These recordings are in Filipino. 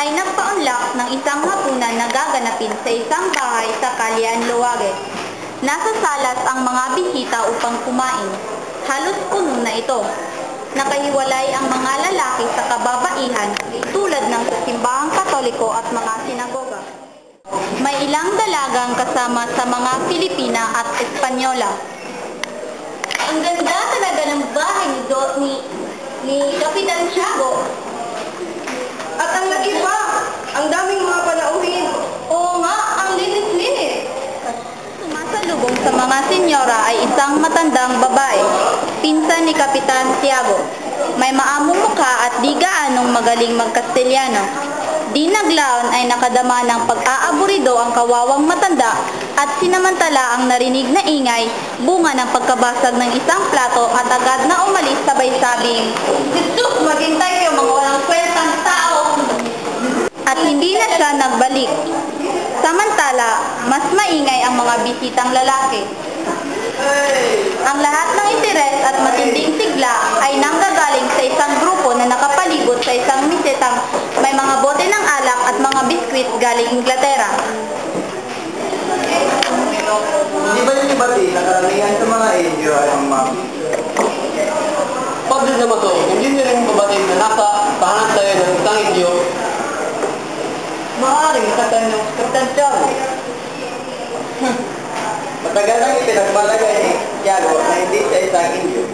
ay nagpaunlak ng isang hapunan na gaganapin sa isang bahay sa Calian, Luwague. Nasa salas ang mga bisita upang kumain. Halos puno na ito. Nakahiwalay ang mga lalaki sa kababaihan tulad ng sa simbahang Katoliko at mga sinagoga. May ilang dalagang kasama sa mga Pilipina at Espanyola. Ang ganda talaga ng bahay ni Kapitan Tiago. At ang laki pa, ang daming mga panauhin. Oo nga, ang linis-linis. Sumasalubong sa mga senyora ay isang matandang babae, pinsan ni Kapitan Tiago. May maamong mukha at di gaanong magaling magkastilyano. Di naglaon ay nakadama ng pag-aaburido ang kawawang matanda at sinamantala ang narinig na ingay, bunga ng pagkabasag ng isang plato at agad na umalis sabay sabing, "Dito, maghintay kayo mga walang kwentang tao!" At hindi na siya nagbalik. Samantala, mas maingay ang mga bisitang lalaki. Ang lahat ng interes at matinding sigla ay nanggagaling sa isang grupo na nakapalibot sa isang misetang may mga bote ng alak at mga biskwit galing Inglaterra. Hindi ba yung ibati na karamihan sa mga Indio ay ang mga Pag din naman to, hindi nyo rin babatid na nasa tahanan tayo ng isang Indio. maaaring katayin ng Kapitan Tiago. Matagal nang ipinagmalagay ni Tiago na hindi siya isang Indio.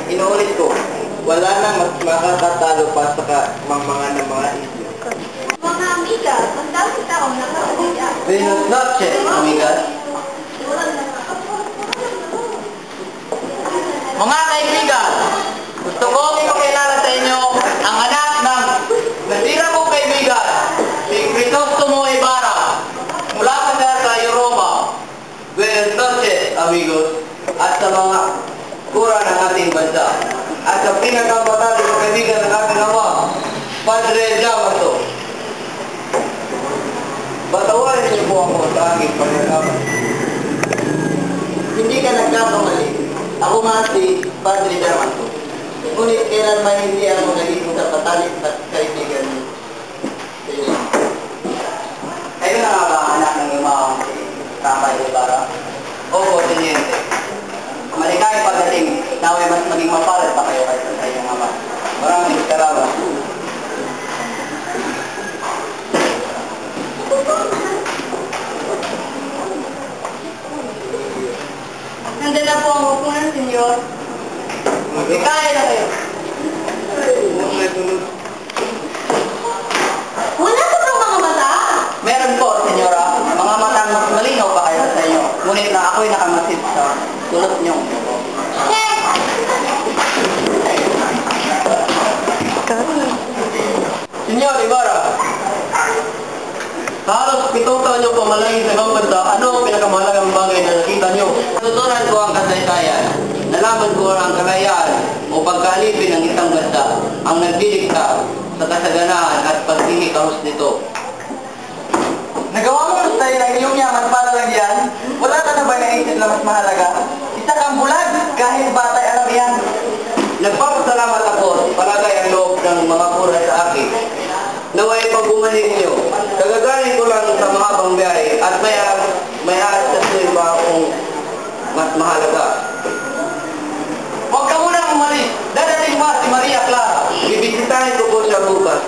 Inuulit ko, wala nang mas makakatalo pa sa mga Indio. Mga amiga, ang dami taong nakakaliya. Buenas noches, amigas. Mga kaibigan, gusto ko ipakilala sa inyo ang anak ng nasira kong kaibigan, si Crisostomo Ibarra, mula pa siya sa Europa. Buenas noches, amigos, at sa mga kura ng ating bansa, at sa pinakamatalik na kaibigan ng aking ama, Padre Damaso. Batawarin niyo po ako sa aking pananaman. Hindi ka nagkakamali. Ako nga si Padre Damaso. Ngunit kailan ba hindi ako naging kapatalik at kaibigan mo? Kayo na nga ba anak ng imam si Tatay Ibarra? Opo, Teniente. Maligayang pagdating, naway mas maging mapalad pa kayo kaysa sa inyong ama. Maraming salamat. Nandun na po ang upunan, senyor. Maligaya na kayo. Wala ka bang mga mata? Meron po, senyora. Mga matang mas malinaw pa kayo sa inyo. Ngunit na ako'y nakamasid sa tulot niyo. Senyor Ibarra, sa halos 7 taon niyo pamalangin sa ibang bansa, ano ang pinakamahalagang bagay na nakita niyo? Natutunan ko ang kasaysayan. Nalaman ko ang kalayaan o pagkaalipin ng isang bansa ang nagdidikta sa kasaganahan at pagkikikaos nito. Nagawa mo sa tayo ng iyong yaman para lang yan? Wala ka na ba naisip na mas mahalaga? Isa kang bulag kahit batay alam yan. Nagpapasalamat ako sa palagay ang loob ng mga pura sa akin. Naway pag-umanin niyo, kagagaling ko lang sa mahabang biyahe at may alas pa akong mas mahalaga. Huwag ka muna umalis. Dadating ba si Maria Clara? Bibisitahin ko po siya bukas.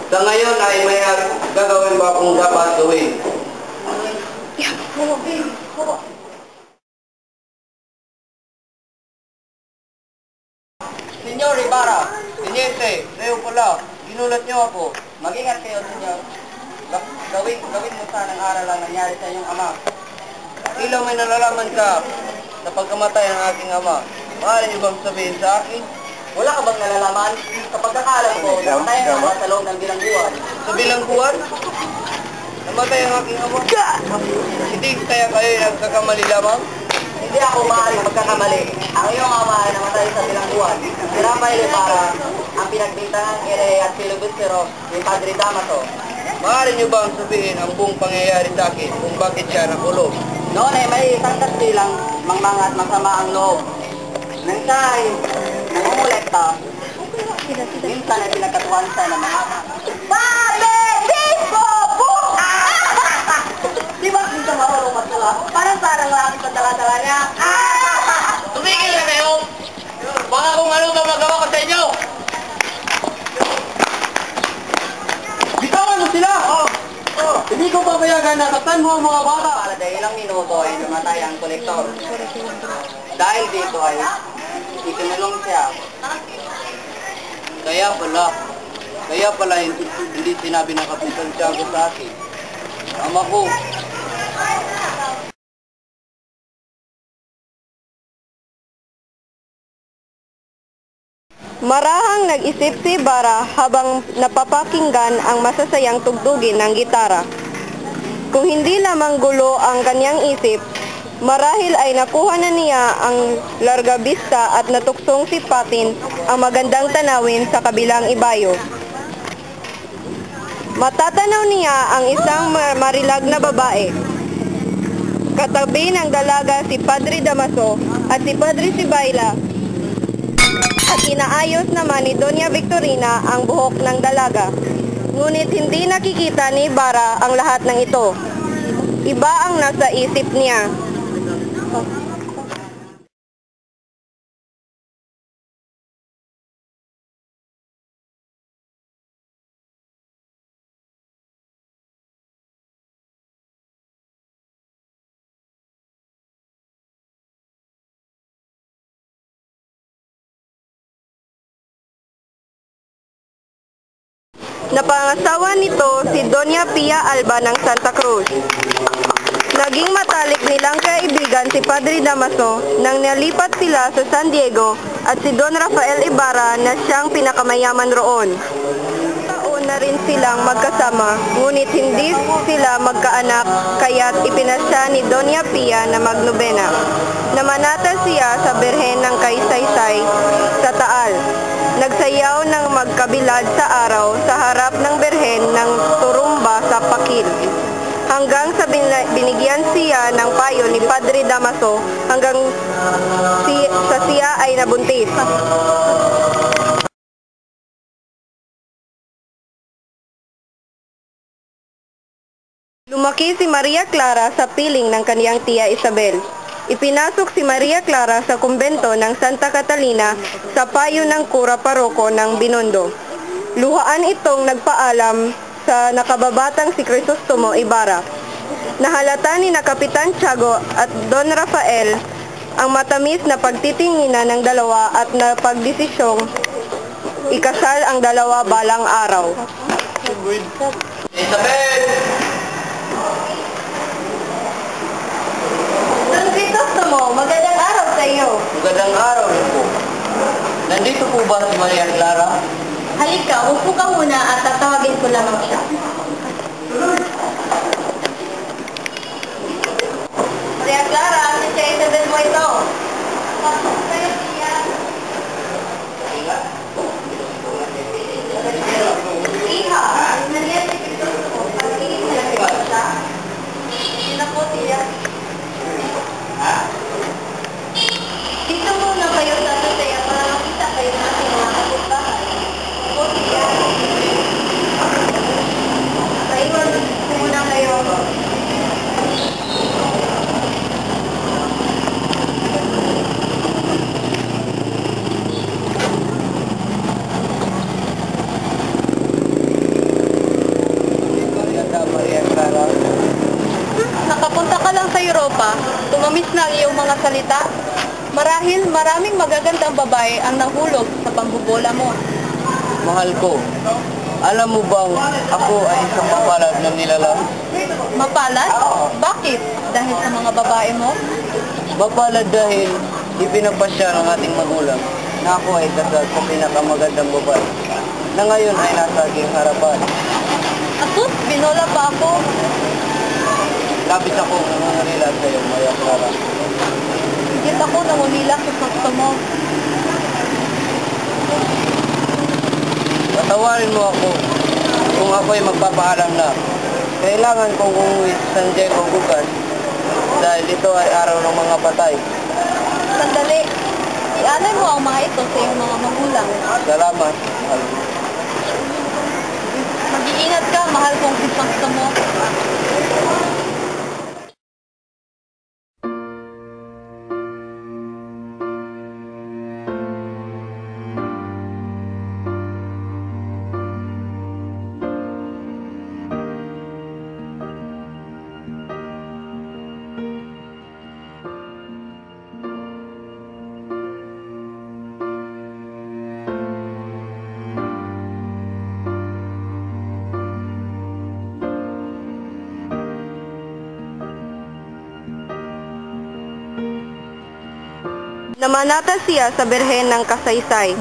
Sa ngayon ay may gagawin ba akong dapat gawin? Senyor Ibarra, Teniente, Leo pala, ginulat niyo ako. Mag-ingat kayo, senyor. Gawin mo sana ng aral ang nangyari sa inyong ama. Ilaw may nalalaman ka sa pagkamatay ng aking ama. Maaari niyo bang sabihin sa akin? Wala ka bang nalalaman? Sa pagkakalam ko, namatay ang ama sa loob ng bilangguan. Sa bilangguan? Namatay ang aking ama? Hindi kaya kayo nagkakamali lamang? Hindi ako maaaring magkakamali. Ang iyong ama ay namatay sa bilangguan. Si Rafael Ibarra, ang pinagbintangan kay at Silubusero ni Padre Damaso. Maaari niyo bang sabihin ang buong pangyayari sa akin kung bakit siya nakulong? Noon ay may isang kastilang mangmanga at masama ang loob. Nang siya ay nangungulekta, minsan ay pinagkatuwan siya ng mga Padre! Parang lang sa dala-dala niya. Tumigil na kayo! Baka kung ano ba magawa ko sa inyo! Bitawan mo sila! Hindi ko papayagan na saktan mo ang mga bata! Para dahil ilang minuto ay namatay ang kolektor. Dahil dito ay ikinulong siya. Kaya pala hindi sinabi ng Kapitan Tiago sa akin. Ama ko, Marahang nag-isip si Ibarra habang napapakinggan ang masasayang tugtugin ng gitara. Kung hindi lamang gulo ang kanyang isip, marahil ay nakuha na niya ang larga vista at natuksong sipatin ang magandang tanawin sa kabilang ibayo. Matatanaw niya ang isang marilag na babae. Katabi ng dalaga si Padre Damaso at si Padre Sibayla, at inaayos naman ni Doña Victorina ang buhok ng dalaga. Ngunit hindi nakikita ni Ibarra ang lahat ng ito. Iba ang nasa isip niya. Napangasawa nito si Doña Pia Alba ng Santa Cruz. Naging matalik nilang kaibigan si Padre Damaso nang nalipat sila sa San Diego at si Don Rafael Ibarra na siyang pinakamayaman roon. Taon na rin silang magkasama, ngunit hindi sila magkaanak kaya't ipinasya ni Doña Pia na magnobena. Namanata siya sa Birhen ng Kaysaysay sa Taal. Nagsayaw ng magkabilad sa araw sa harap ng Birhen ng turumba sa Pakil. Hanggang sa binigyan siya ng payo ni Padre Damaso hanggang sa siya ay nabuntis. Lumaki si Maria Clara sa piling ng kaniyang tiya Isabel. Ipinasok si Maria Clara sa kumbento ng Santa Catalina sa payo ng kura paroko ng Binondo. Luhaan itong nagpaalam sa nakababatang si Crisostomo Ibarra. Nahalata ni na Kapitan Tiago at Don Rafael ang matamis na pagtitinginan ng dalawa at napagdesisyong ikasal ang dalawa balang araw. Isabel! Don Crisostomo, magandang araw sa iyo. Magandang araw rin po. Nandito po ba si Maria Clara? Halika, upo ka muna at tatawagin ko lamang siya. Maria Clara, si Tia Isabel mo ito. Iha, nandiyan si Crisostomo. Pagtingin niya siya. Sino po siya? Dito muna kayo sa Tusaya para makita kayo ng ating mga kapitbahay. O siya. Paiwan muna kayo. Maria Clara. Nakapunta ka lang sa Europa, tumamis na ang iyong mga salita. Marahil maraming magagandang babae ang nahulog sa pambubola mo. Mahal ko, alam mo bang ako ay isang mapalad na nilalang? Mapalad? Bakit? Dahil sa mga babae mo? Mapalad dahil ipinapasya ng ating magulang na ako ay kasal sa pinakamagandang babae na ngayon ay nasa aking harapan. Asus, binola pa ako. Labis ako nangangalila sa iyo, Maria Clara. Higit ako nangumila sa gusto mo. Patawarin mo ako kung ako ay magpapaalam na. Kailangan kong umuwi sa San Diego bukas dahil ito ay araw ng mga patay. Sandali, ialay mo ang mga ito sa iyong mga magulang. Salamat, mahal ko. Mag-iingat ka, mahal kong gusto mo. Namanata siya sa Birhen ng Kasaysay.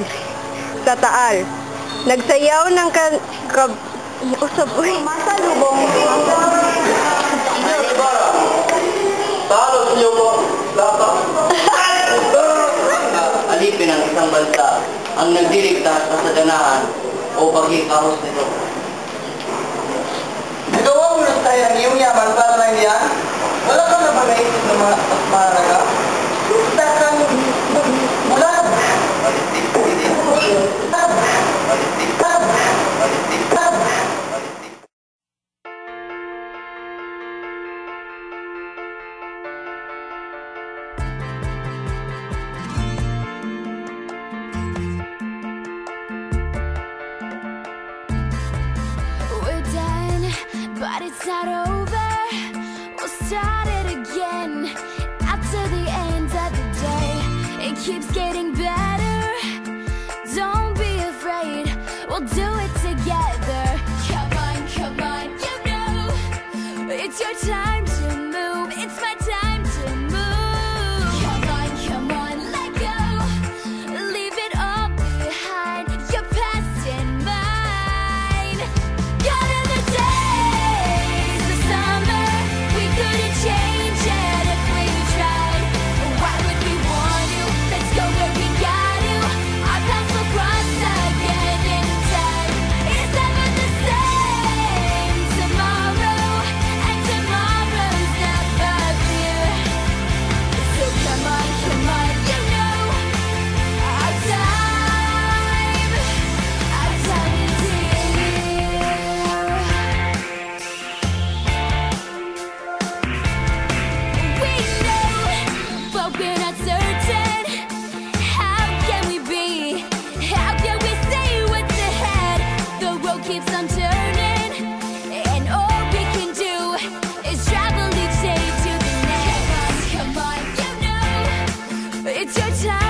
Sa Taal, nagsayaw ng Masalubong Talos niyo po, alipin ng isang bansa ang nagdiligtas sa sadanahan o paghikahos nito. Nagawa mo lang tayo ang iyong yaman para lang yan? Wala ka na ba naisip ng mga mahalaga? Basta kang mula. We're done, but it's not over. We'll start it again. After the end of the day, it keeps getting better. Don't be afraid, we'll do it together. Come on, you know it's your time to move. It's my time to move. Come on, let go. Leave it all behind. Your past and mine. Gone are the days of summer. We couldn't change it if we tried. Why would we want to? Let's go where we got to. Our paths will cross again in time. It's never the same tomorrow, and tomorrow's never clear. So come on, you know our time is here. We know, but we're not certain. How can we be? How can we say what's ahead? The road keeps on turning, and all we can do is travel each day to the next. Come on, you know it's your time.